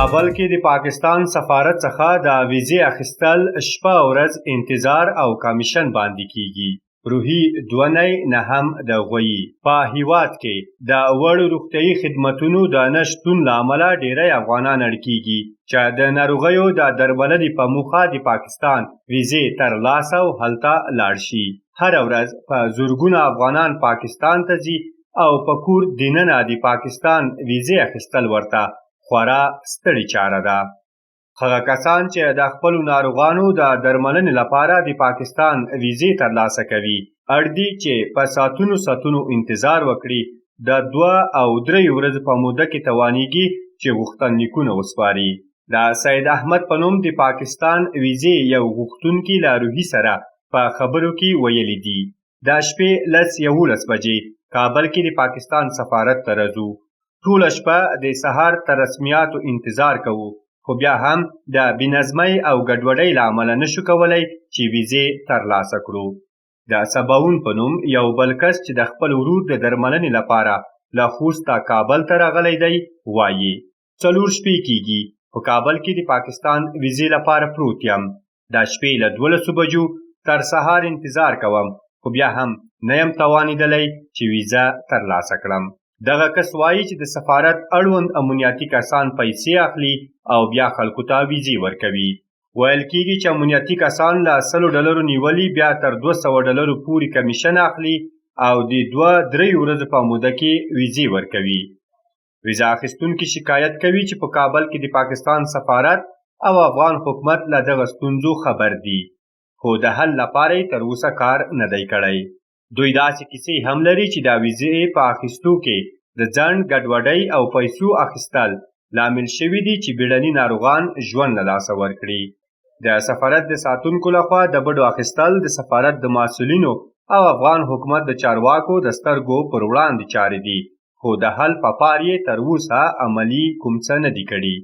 کابل کې د پاکستان سفارت څخه د ویزې اخیستل شپه او ورځ انتظار او کمیشن باندې کیږي. روحي دونی نه هم د غوي په هیواد کې د وړو روغتیايي خدمتونو د نه شتون له امله ډیری افغانان اړ کیږي چې د ناروغیو د درملنې په موخه د پاکستان ویزې ترلاسه او هلته لاړ شي. هره ورځ په زرګونه افغانان پاکستان ته ځي او په کور دننه د پاکستان ویزې اخیستل ورته خورا ستړې چاره ده. هغه کسان چې د خپلو ناروغانو د درملنې لپاره د پاکستان ویزې ترلاسه کوي اړ دي چې په ساعتونو انتظار وکړي. د 2 او 3 ورځې په موده کې توانیږي چې غوښتنلیکونه وسپاري. د سید احمد په نوم د پاکستان ویزې یو غوښتونکي له روحي سره په خبرو کې ویلي دي د شپې 11 بجې کابل کې د پاکستان سفارت ته راځو. ټوله شپه د سهار تر رسمیاتو انتظار کوو، خو بیا هم د بېنظمۍ او ګډوډۍ له امله نشو کولی چې ویزې ترلاسه کړو. د سباون په نوم یو بل کس چې د خپل ورور د درملنې لپاره له خوسته کابل ته راغلی دی وایي 4 شپې کیږي په کابل کې د پاکستان ویزې لپاره پروت یم. د شپې له 12 بجو تر سهار انتظار کوم، خو بیا هم نه یم توانېدلی چې ویزه ترلاسه کړم. دغه کس وایي چې د سفارت اړوند امنیتي کسان پیسې اخلي او بیا خلکو ته ویزې ورکوي. ویل کېږي چې امنیتي کسان له $100 نیولي بیا تر $200 پورې کمیشن اخلي او د 2-3 ورځو په موده کې ویزې ورکوي. ویزه اخیستونکي شکایت کوي چې په کابل کې د پاکستان سفارت او افغان حکومت له دغه ستونزو خبر دي، خو د حل لپاره یې تر اوسه کار نه دی کړی. دوی داسې کیسې هم لري چې د ویزې په اخیستو کې د ځنډ، ګډوډۍ او پیسو اخیستل لامل شوي دي چې بیړني ناروغان ژوند له لاسه ورکړي. د سفارت د ساتونکو لخوا د بډو اخیستل د سفارت د مسؤلینو او افغان حکومت د چارواکو د سترګو پر وړاندې چارې دي، خو د حل په پار یې تر اوسه عملي کوم څه نه دي کړي.